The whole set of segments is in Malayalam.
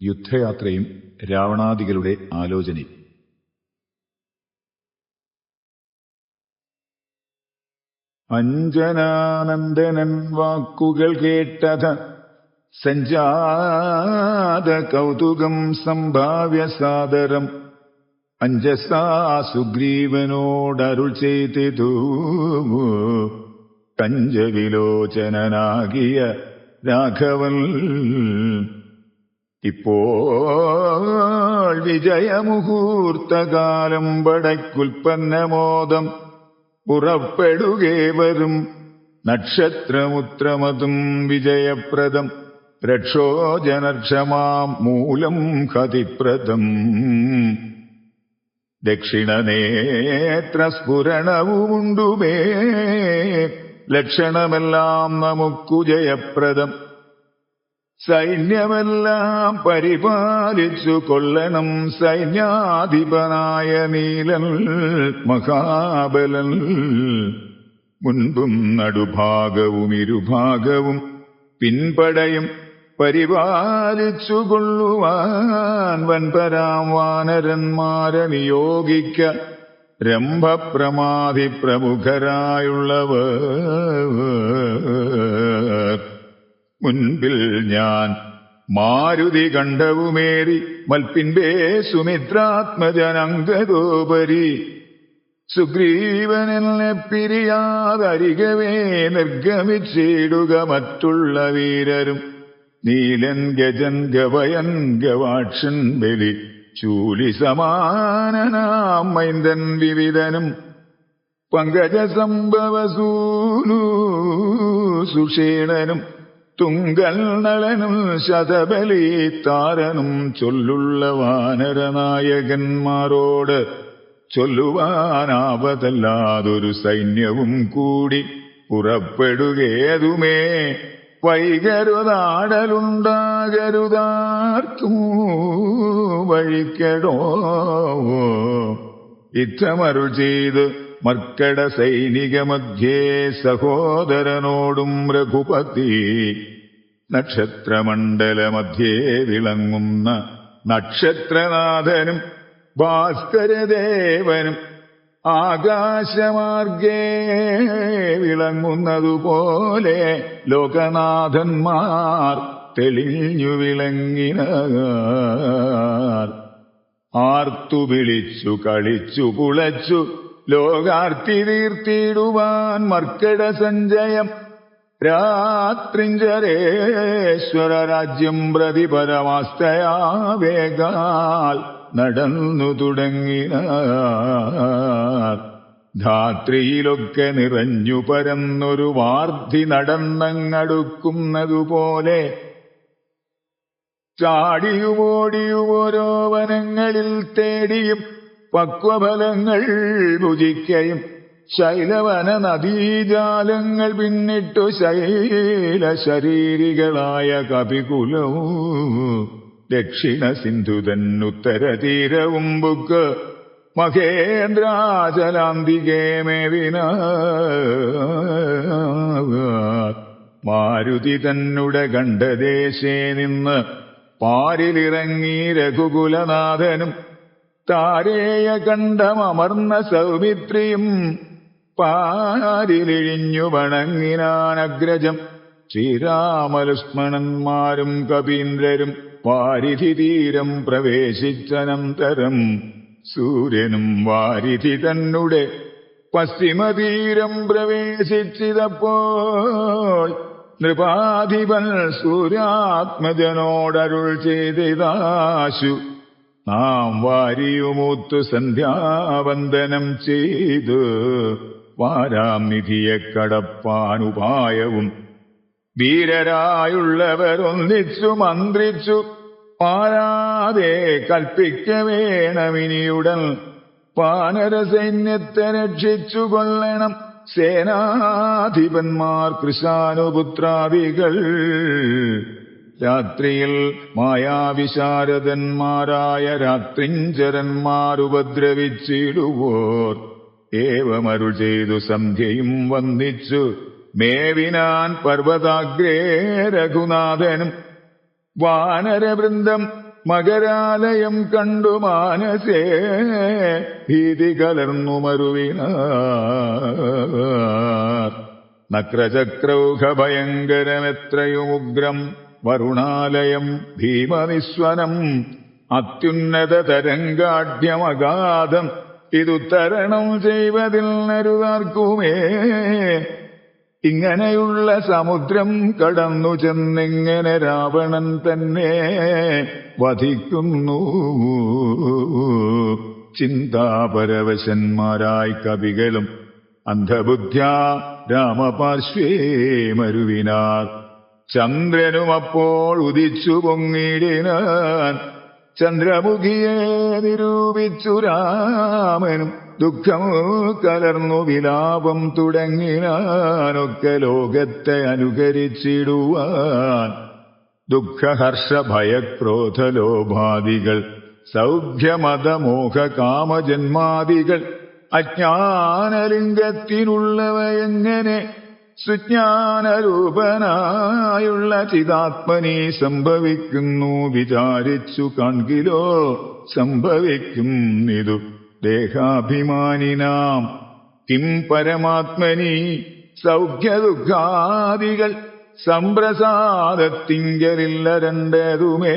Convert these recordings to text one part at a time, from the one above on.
യുദ്ധയാത്രയും രാവണാദികളുടെ ആലോചനയും. അഞ്ജനാനന്ദനൻ വാക്കുകൾ കേട്ടത സഞ്ജാത കൗതുകം സംഭാവ്യ സാദരം അഞ്ജസാ സുഗ്രീവനോടരുൾ ചെയ്തിതു. കഞ്ചവിലോചനാകിയ രാഘവൻ ഇപ്പോൾ വിജയമുഹൂർത്തകാലം പടയ്ക്കുൽപ്പന്നമോദം പുറപ്പെടുകേവരും നക്ഷത്രമുത്രമതും വിജയപ്രദം രക്ഷോജനക്ഷമാം മൂലം ഹതിപ്രദം. ദക്ഷിണനേത്രസ്ഫുരണവുമുണ്ടുമേ ലക്ഷണമെല്ലാം നമുക്കു ജയപ്രദം. സൈന്യമെല്ലാം പരിപാലിച്ചു കൊള്ളണം സൈന്യാധിപനായ നീലൻ മഹാബലൻ. മുൻപും നടുഭാഗവും ഇരുഭാഗവും പിൻപടയും പരിപാലിച്ചു കൊള്ളുവാൻ വൻപരാം വാനരന്മാരെ നിയോഗിക്ക രംഭപ്രമാധി പ്രമുഖരായുള്ളവർ. മുൻപിൽ ഞാൻ മാരുതി കണ്ഠവുമേറി മൽപ്പിൻപേ സുമിത്രാത്മജനങ്കതോപരി സുഗ്രീവനെന്നെ പിരിയാതരികവേ നിർഗമിച്ചിടുക മറ്റുള്ള വീരരും. നീലൻ ഗജൻ ഗവയൻ ഗവാക്ഷൻ ബലി ചൂലി സമാനനാം മൈന്ദൻ വിവിധനും പങ്കജസംഭവസൂനു സുഷേണനും തുങ്കൽ നളനും ശതബലി താരനും ചൊല്ലുള്ള വാനരനായകന്മാരോട് ചൊല്ലുവാനാവതല്ലാതൊരു സൈന്യവും കൂടി പുറപ്പെടുകേതുമേ വൈകരുതാടലുണ്ടാകരുതാർക്കും വഴിക്കടോ. യുദ്ധമരുൾ ചെയ്ത് മർക്കട സൈനിക മധ്യേ സഹോദരനോടും രഘുപതി നക്ഷത്രമണ്ഡല മധ്യേ വിളങ്ങുന്ന നക്ഷത്രനാഥനും ഭാസ്കരദേവനും ആകാശമാർഗേ വിളങ്ങുന്നതുപോലെ ലോകനാഥന്മാർ തെളിഞ്ഞു വിളങ്ങിനാർ. ആർത്തു വിളിച്ചു കളിച്ചു കുളച്ചു ലോകാർത്തി തീർത്തിടുവാൻ മർക്കട സഞ്ജയം രാത്രിഞ്ചരേശ്വര രാജ്യം പ്രതി പരമാസ്തയാ വേഗാൽ നടന്നു തുടങ്ങിനാർ. ധാത്രിയിലൊക്കെ നിറഞ്ഞു പരന്നൊരു വാർധി നടന്നങ്ങടുക്കുന്നതുപോലെ ചാടിയുമോടിയും ഓരോ വനങ്ങളിൽ തേടിയും പക്വഫലങ്ങൾ ഭുജിക്കയും ശൈലവന നദീജാലങ്ങൾ പിന്നിട്ടു ശൈല ശരീരികളായ കപികുലവും ദക്ഷിണ സിന്ധുതന്നുത്തര തീരവും ബുക്ക് മഹേന്ദ്രാചലാന്തികേ മേവിന മാരുതി തന്നുടെ ഗണ്ഡദേശേ നിന്ന് പാരിലിറങ്ങി രഘുകുലനാഥനും താരേയ കണ്ഠമർന്ന സൗമിത്രിയും പാരിലിഴിഞ്ഞു വണങ്ങിനാനഗ്രജം. ശ്രീരാമലക്ഷ്മണന്മാരും കപീന്ദ്രരും വാരിധി തീരം പ്രവേശിച്ചനന്തരം സൂര്യനും വാരിധി തന്നുടെ പശ്ചിമതീരം പ്രവേശിച്ചപ്പോൾ നൃപാധിപൻ സൂര്യാത്മജനോടരുൾ ചെയ്തിതാശു. നാം വാരിയുമൂത്തു സന്ധ്യാവന്ദനം ചെയ്തു വാരാം നിധിയെ കടപ്പാനുപായവും വീരരായുള്ളവർ ഒന്നിച്ചു മന്ത്രിച്ചു പാരാതെ കൽപ്പിക്ക വേണമിനിയുടൻ വാനരസൈന്യത്തെ രക്ഷിച്ചു കൊള്ളണം സേനാധിപന്മാർ കൃശാനുപുത്രാദികൾ. രാത്രിയിൽ മായാവിശാരദന്മാരായ രാത്രിഞ്ചരന്മാർ ഉപദ്രവിച്ചിടുവോർ ഏവമരുൾ ചെയ്തു സന്ധ്യയും വന്ദിച്ചു മേവിനാൻ പർവ്വതാഗ്രേ രഘുനാഥനും വാനരവൃന്ദം മകരാലയം കണ്ടു മാനസേ ഭീതി കലർന്നു മരുവിനാർ. നക്രചക്രൗഘ ഭയങ്കരമെത്രയുമുഗ്രം വരുണാലയം ഭീമനിസ്വനം അത്യുന്നത തരംഗാഢ്യമഗാധം ഇതു തരണം ചെയ്വതിൽ നരുതാർക്കുമേ. ഇങ്ങനെയുള്ള സമുദ്രം കടന്നു ചെന്നിങ്ങനെ രാവണൻ തന്നെ വധിക്കുന്നു. ചിന്താപരവശന്മാരായി കവികളും അന്ധബുദ്ധ്യാ രാമപാർശ്വേ മരുവിനാർ. ചന്ദ്രനും അപ്പോൾ ഉദിച്ചു പൊങ്ങിടിനാൻ. ചന്ദ്രമുഖിയെ നിരൂപിച്ചു രാമനും ദുഃഖമു കലർന്നു വിലാപം തുടങ്ങിനാനൊക്കെ ലോകത്തെ അനുകരിച്ചിടുവാൻ. ദുഃഖഹർഷ ഭയക്രോധലോഭാദികൾ സൗഖ്യമതമോഹ കാമജന്മാദികൾ അജ്ഞാനലിംഗത്തിനുള്ളവയെങ്ങനെ സുജ്ഞാനരൂപനായുള്ള ചിതാത്മനി സംഭവിക്കുന്നു. വിചാരിച്ചു കാൺകിലോ സംഭവിക്കുന്നിതു ദേഹാഭിമാനിനാം. കിം പരമാത്മനി സൗഖ്യദുഃഖാദികൾ സംപ്രസാദത്തിങ്കലില്ല രണ്ടേതുമേ.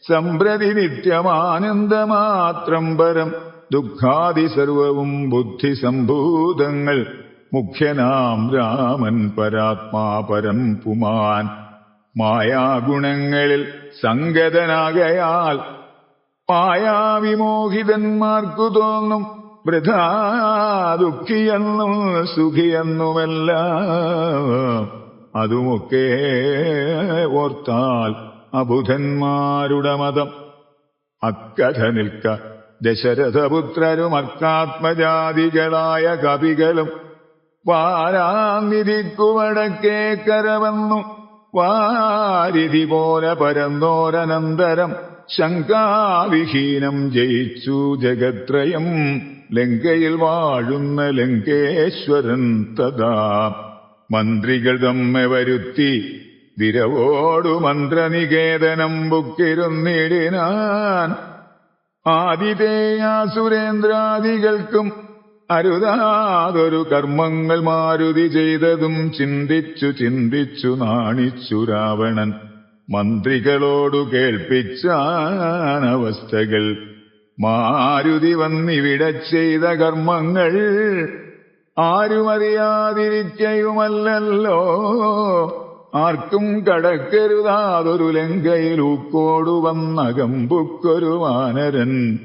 സംപ്രതി നിത്യമാനന്ദമാത്രം പരം ദുഃഖാദി സർവവും ബുദ്ധിസംഭൂതങ്ങൾ. മുഖ്യനാം രാമൻ പരാത്മാ പരം പുമാൻ. മായാഗുണങ്ങളിൽ സംഗതനാകയാൽ മായാവിമോഹിതന്മാർക്കു തോന്നും വൃഥാ ദുഃഖിയെന്നും സുഖിയെന്നുമെല്ലാം. അതുമൊക്കെ ഓർത്താൽ അബുധന്മാരുടെ മതം. അക്കഥ നിൽക്ക ദശരഥപുത്രരും അർക്കാത്മജാതികളായ കവികളും വാരാനിധിക്കുവടക്കേ കരവന്നു വാരിധി പോലെ പരന്നോരനന്തരം ശങ്കാവിഹീനം ജയിച്ചു ജഗത്രയം. ലങ്കയിൽ വാഴുന്ന ലങ്കേശ്വരൻ തഥാ മന്ത്രികൾ തമ്മെ വരുത്തി വിരവോടു മന്ത്രനികേതനം ബുക്കിരുന്നിടിനാൻ. ആതിഥേയാസുരേന്ദ്രാദികൾക്കും അരുതാതൊരു കർമ്മങ്ങൾ മാരുതി ചെയ്തതും ചിന്തിച്ചു ചിന്തിച്ചു നാണിച്ചു രാവണൻ. മന്ത്രികളോടു കേൾപ്പിച്ചാനവസ്ഥകൾ. മാരുതി വന്നിവിടെ ചെയ്ത കർമ്മങ്ങൾ ആരുമറിയാതിരിക്കയുമല്ലോ. ആർക്കും കടക്കരുതാതൊരു ലങ്കയിൽ ഊക്കോടു വന്നകമ്പുക്കൊരു വാനരൻ.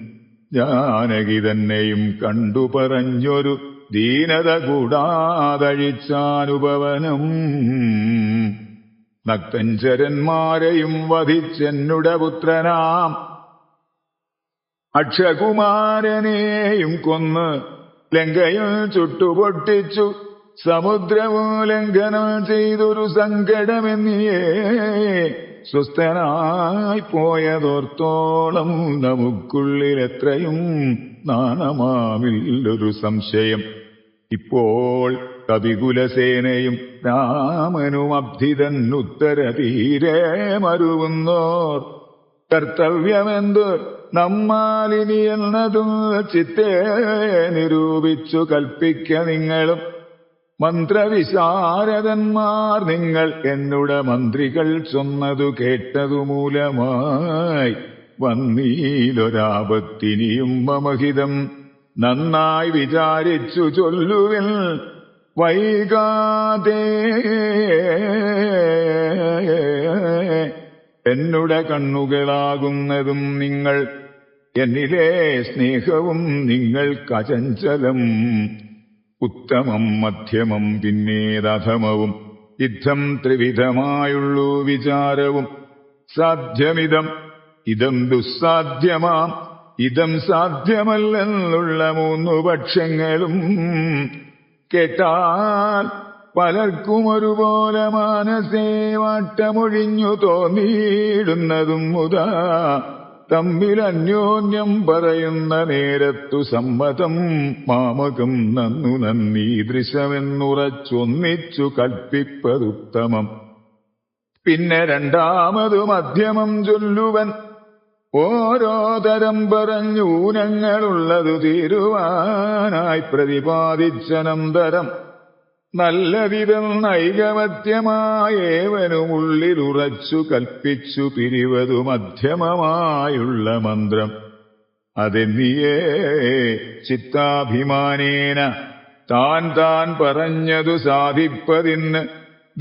ജാനകി തന്നെയും കണ്ടു പറഞ്ഞൊരു ദീനത കൂടാതഴിച്ചാനുപവനം. നക്തഞ്ചരന്മാരെയും വധിച്ചെന്നുടെ പുത്രനാം അക്ഷകുമാരനെയും കൊന്ന് ലങ്കയും ചുട്ടുപൊട്ടിച്ചു. സമുദ്രവും ലംഘനം ചെയ്തൊരു സങ്കടമെന്നിയേ സ്വസ്ഥനായി പോയതോർത്തോളം നമുക്കുള്ളിലെത്രയും നാണമാവില്ലൊരു സംശയം. ഇപ്പോൾ കവികുലസേനയും രാമനും അബ്ധിതൻ ഉത്തരതീരെ മരുവുന്നോർ. കർത്തവ്യമെന്ത് നമ്മാലിനി എന്നതും ചിത്തേ നിരൂപിച്ചു കൽപ്പിക്ക നിങ്ങളും. മന്ത്രവിശാരദന്മാർ നിങ്ങൾ എന്നുടെ മന്ത്രികൾ ചൊന്നതു കേട്ടതു മൂലമായി വന്നീലൊരാപത്തിനിയും മമഹിതം. നന്നായി വിചാരിച്ചു ചൊല്ലുവിൽ വൈകാതെ. എന്നുടെ കണ്ണുകളാകുന്നതും നിങ്ങൾ എന്നിലെ സ്നേഹവും നിങ്ങൾക്കചഞ്ചലം. ഉത്തമം മധ്യമം പിന്നേതധമവും യുദ്ധം ത്രിവിധമായുള്ളൂ വിചാരവും. സാധ്യമിതം ഇതം ദുസ്സാധ്യമാം ഇതം സാധ്യമല്ലെന്നുള്ള മൂന്നു പക്ഷങ്ങളും കേട്ടാൽ പലർക്കും ഒരുപോലെ മാനസേ വാട്ടമൊഴിഞ്ഞു തോന്നിയിടുന്നതും മുതാ. തമ്മിൽ അന്യോന്യം പറയുന്ന നേരത്തു സമ്മതം മാമകം നന്നു നന്നീദൃശമെന്നുറച്ചൊന്നിച്ചു കൽപ്പിപ്പതുത്തമം. പിന്നെ രണ്ടാമതു മധ്യമം ചൊല്ലുവൻ ഓരോ തരം പറഞ്ഞൂനങ്ങളുള്ളതു തീരുവാനായി പ്രതിപാദിച്ചനന്തരം നല്ലവിധം നൈകമത്യമായേവനുമുള്ളിലുറച്ചു കൽപ്പിച്ചു പിരിവതു മധ്യമമായുള്ള മന്ത്രം. അതെന്നിയേ ചിത്താഭിമാനേന താൻ താൻ പറഞ്ഞതു സാധിപ്പതിന്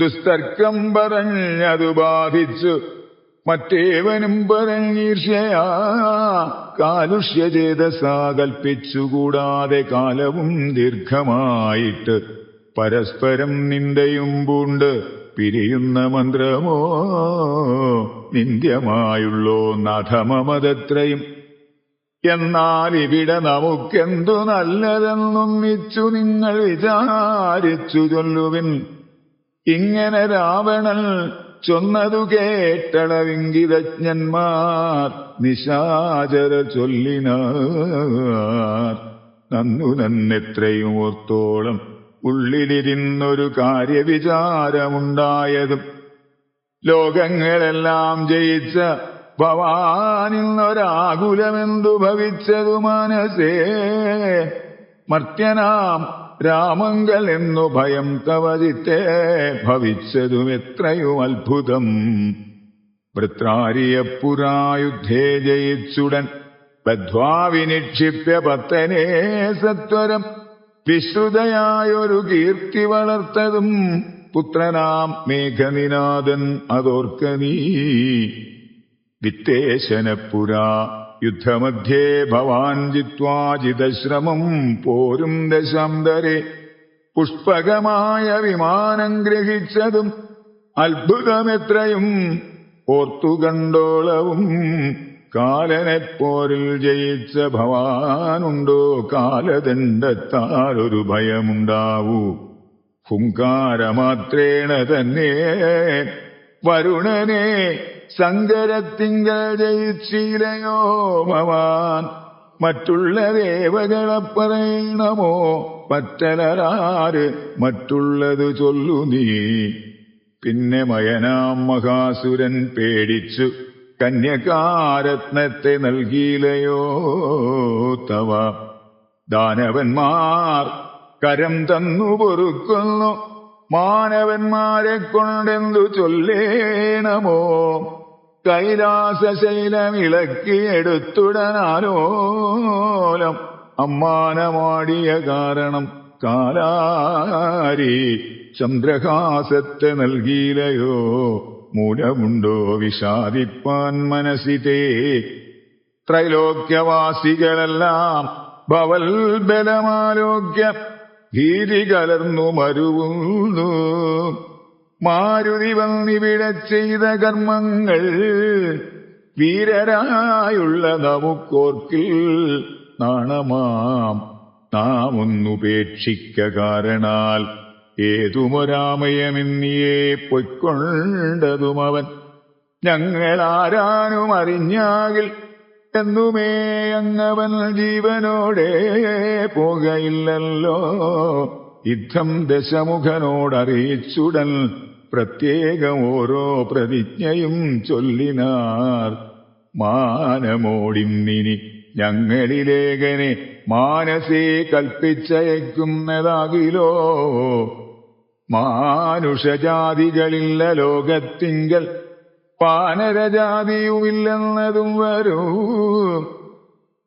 ദുസ്തർക്കം പറഞ്ഞതു ബാധിച്ചു മറ്റേവനും പറഞ്ഞീർഷയാ കാലുഷ്യചേതസാ കൽപ്പിച്ചുകൂടാതെ കാലവും ദീർഘമായിട്ട് പരസ്പരം നിന്ദയും പൂണ്ട് പിരിയുന്ന മന്ത്രമോ നിന്ദ്യമായുള്ളോ നാഥമമതത്രയും. എന്നാൽ ഇവിടെ നമുക്കെന്തു നല്ലതെന്നൊന്നിച്ചു നിങ്ങൾ വിചാരിച്ചു ചൊല്ലുവിൻ. ഇങ്ങനെ രാവണൻ ചൊന്നതു കേട്ടളവിംഗിതജ്ഞന്മാർ നിശാചര ചൊല്ലിനാർ. നന്നു നന്നെത്രയും ഓർത്തോളം ഉള്ളിലിരുന്നൊരു കാര്യവിചാരമുണ്ടായതും ലോകങ്ങളെല്ലാം ജയിച്ച ഭവാനിന്നൊരാകുലമെന്തു ഭവിച്ചതു മനസ്സേ. മർത്യനാം രാമങ്കൽ എന്നു ഭയം തവ ചിത്തേ ഭവിച്ചതും എത്രയും അത്ഭുതം. വൃത്രാരിയപ്പുരായുദ്ധേ ജയിച്ചുടൻ ബദ്ധ്വാ വിനിക്ഷിപ്യ പത്തനേ സത്വരം വിശ്രുതയായൊരു കീർത്തി വളർത്തതും പുത്രനാം മേഘനിനാഥൻ അതോർക്ക നീ. വിത്തേശനപുരാ യുദ്ധമധ്യേ ഭവാൻ ജിത്വാ ജിതശ്രമം പോരും ദശാന്തരെ പുഷ്പകമായ വിമാനം ഗ്രഹിച്ചതും അത്ഭുതമെത്രയും ഓർത്തുകണ്ടോളവും. കാലനെപ്പോരിൽ ജയിച്ച ഭവാനുണ്ടോ കാലദണ്ഡത്താലൊരു ഭയമുണ്ടാവൂ. ഹുങ്കാരമാത്രേണ തന്നെ വരുണനെ സങ്കരത്തിങ്കൽ ജയിച്ചില്ലയോ ഭവാൻ. മറ്റുള്ള ദേവകളെ പറയണമോ പറ്റലരാര് മറ്റുള്ളതു ചൊല്ലു നീ. പിന്നെ മയനാം മഹാസുരൻ പേടിച്ചു കന്യകാരത്നത്തെ നൽകിയില്ലയോ തവ. ദാനവന്മാർ കരം തന്നു പൊറുക്കുന്നു മാനവന്മാരെ കൊണ്ടെന്തു ചൊല്ലേണമോ. കൈലാസശൈലമിളക്കിയെടുത്തുടനാലോലം അമ്മാനമാടിയ കാരണം കാലാരി ചന്ദ്രഹാസത്തെ നൽകിയില്ലയോ. മൂലമുണ്ടോ വിഷാദിപ്പാൻ മനസ്സിതേ. ത്രൈലോക്യവാസികളെല്ലാം ഭവൽ ബലമാലോക്യ ഭീതി കലർന്നു മരുവുന്നു. മാരുതി വന്നിവിടെ ചെയ്ത കർമ്മങ്ങൾ വീരരായുള്ള നമുക്കോർക്കിൽ നാണമാം. നാം ഒന്നുപേക്ഷിക്ക കാരണാൽ ഏതുമൊരാമയമെന്നിയേ പൊയ്ക്കൊണ്ടതുമവൻ. ഞങ്ങളാരാനും അറിഞ്ഞാകിൽ എന്നുമേ അങ്ങവൻ ജീവനോടെ പോകയില്ലല്ലോ. യുദ്ധം ദശമുഖനോടറിയിച്ചുടൻ പ്രത്യേകം ഓരോ പ്രതിജ്ഞയും ചൊല്ലിനാർ. മാനമോടിന്നിനി ഞങ്ങളിലേഖനെ മാനസേ കൽപ്പിച്ചയക്കുന്നതാകിലോ. മാനുഷജാതികളില്ല ലോകത്തിങ്കൽ വാനരജാതിയുമില്ലെന്നതും വരൂ.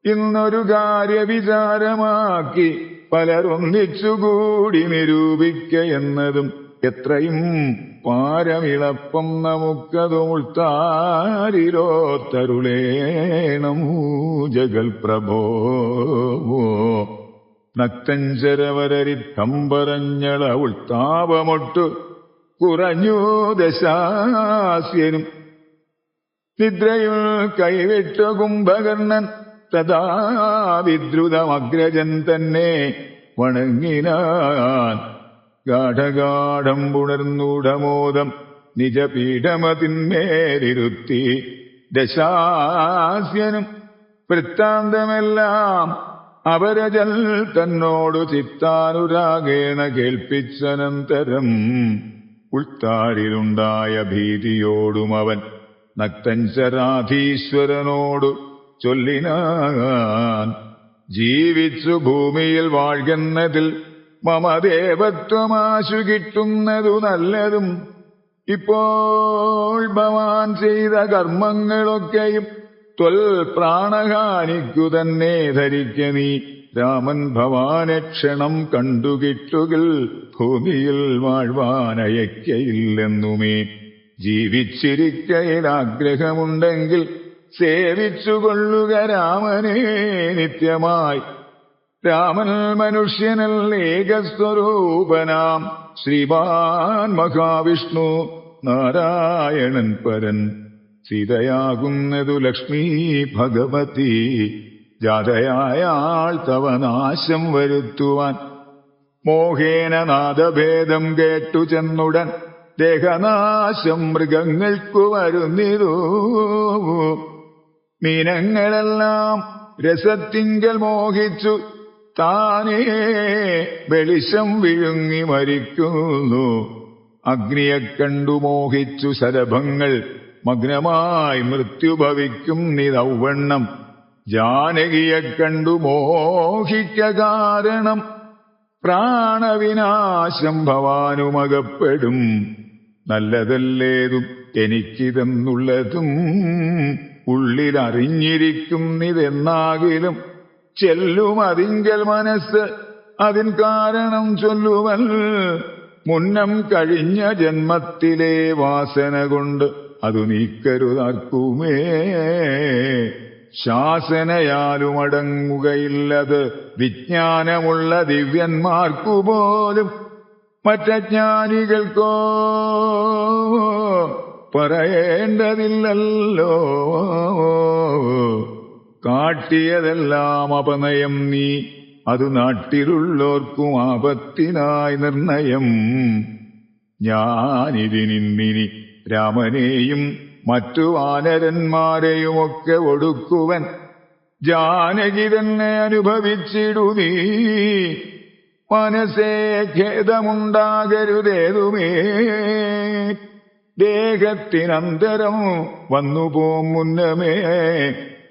ഇന്നൊരു കാര്യവിചാരമാക്കി പലരൊന്നിച്ചുകൂടി നിരൂപിക്ക എന്നതും എത്രയും പാരമിളപ്പം നമുക്കതും ഉൾത്താരിലോ തരുളേണം ജഗൽപ്രഭോ. നക്തഞ്ചരവരരിത്തം പറഞ്ഞള ഉൾത്താപമൊട്ടു കുറഞ്ഞു ദശാസ്യനും. നിദ്രയിൽ കൈവിട്ട കുംഭകർണൻ തഥാ വിദ്രുതമഗ്രജൻ തന്നെ വണങ്ങിനാൻ. ഗാഠഗാഠം പുണർന്നൂഢമോദം നിജപീഠമതിന്മേലിരുത്തി ദശാസ്യനും വൃത്താന്തമെല്ലാം അപരജൽ തന്നോടു ചിത്താനുരാഗേണ കേൾപ്പിച്ചനന്തരം ഉൾത്താരിലുണ്ടായ ഭീതിയോടും അവൻ നക്തഞ്ചരാധീശ്വരനോടു ചൊല്ലിനാൻ, ജീവിച്ചു ഭൂമിയിൽ വാഴ്കന്നതിൽ മമദേവത്വമാശു കിട്ടുന്നതു നല്ലതും. ഇപ്പോൾ ഭവാൻ ചെയ്ത കർമ്മങ്ങളൊക്കെയും ത്വൽ പ്രാണഹാനിക്കു തന്നെ ധരിക്ക നീ. രാമൻ ഭവാനെ ക്ഷണം കണ്ടുകിട്ടുകിൽ ഭൂമിയിൽ വാഴ്വാനയക്കയില്ലെന്നുമേ. ജീവിച്ചിരിക്കയിൽ ആഗ്രഹമുണ്ടെങ്കിൽ സേവിച്ചുകൊള്ളുക രാമനെ നിത്യമായി. രാമൻ മനുഷ്യനൽ ഏകസ്വരൂപനാം ശ്രീമാൻ മഹാവിഷ്ണു നാരായണൻ പരൻ. സീതയാകുന്നതു ലക്ഷ്മീ ഭഗവതി, ജാതയായാൾ തവ നാശം വരുത്തുവാൻ. മോഹേന നാദഭേദം കേട്ടു ചെന്നുടൻ ദേഹനാശം മൃഗങ്ങൾക്കു വരുന്നിരു. മീനങ്ങളെല്ലാം രസത്തിങ്കൽ മോഹിച്ചു താനേ വെളിച്ചം വിഴുങ്ങി മരിക്കുന്നു. അഗ്നിയെ കണ്ടു മോഹിച്ചു ശലഭങ്ങൾ മഗ്നമായി മൃത്യുഭവിക്കും നിതൗവണ്ണം. ജാനകിയെ കണ്ടു മോഹിക്ക കാരണം പ്രാണവിനാശം ഭവാനുമകപ്പെടും. നല്ലതല്ലേതും എനിക്കിതെന്നുള്ളതും ഉള്ളിലറിഞ്ഞിരിക്കുന്നിതെന്നാകിലും ചെല്ലും അതിങ്കൽ മനസ്സ് അതിൻ കാരണം ചൊല്ലുവൽ. മുന്നം കഴിഞ്ഞ ജന്മത്തിലെ വാസന കൊണ്ട് അതു നീക്കരുതാർക്കുമേ. ശാസനയാലുമടങ്ങുകയില്ലത് വിജ്ഞാനമുള്ള ദിവ്യന്മാർക്കുപോലും. മറ്റജ്ഞാനികൾക്കോ പറയേണ്ടതില്ലല്ലോ. കാട്ടിയതെല്ലാം അപനയം നീ, അതു നാട്ടിലുള്ളോർക്കും ആപത്തിനായി നിർണയം. ഞാനിതിനിന്നിനി രാമനെയും മറ്റു വാനരന്മാരെയുമൊക്കെ ഒടുക്കുവൻ. ജാനകി തന്നെ അനുഭവിച്ചിടു നീ, മനസ്സേ ഖേദമുണ്ടാകരുതേതുമേ. ദേഹത്തിനന്തരം വന്നുപോം മുന്നമേ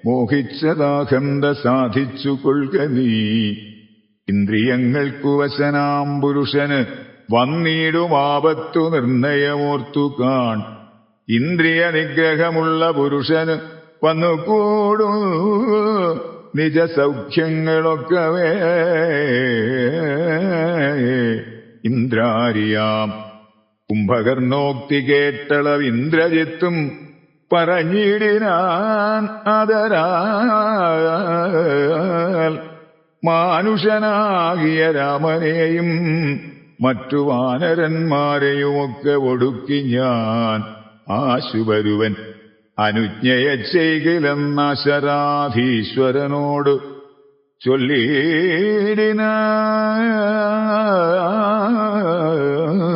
മോഹിച്ചതാഹന്ത സാധിച്ചു കൊള്ളുക നീ. ഇന്ദ്രിയങ്ങൾക്കു വശനാം പുരുഷന് വന്നിടും ആപത്തു നിർണയമോർത്തു കാൺ. ഇന്ദ്രിയ നിഗ്രഹമുള്ള പുരുഷന് വന്നുകൂടും നിജസൗഖ്യങ്ങളൊക്കവേ. ഇന്ദ്രാരിയാം കുംഭകർണോക്തി കേട്ടളവ് ഇന്ദ്രജിത്തും പറഞ്ഞിടിനാൻ ആദരാൽ. മാനുഷനാകിയ രാമനെയും മറ്റു വാനരന്മാരെയുമൊക്കെ ഒടുക്കി ഞാൻ ആശുവരുവൻ. അനുജ്ഞയെ ചെയ്കിലെന്ന ശരാധീശ്വരനോട് ചൊല്ലിടിനാൻ.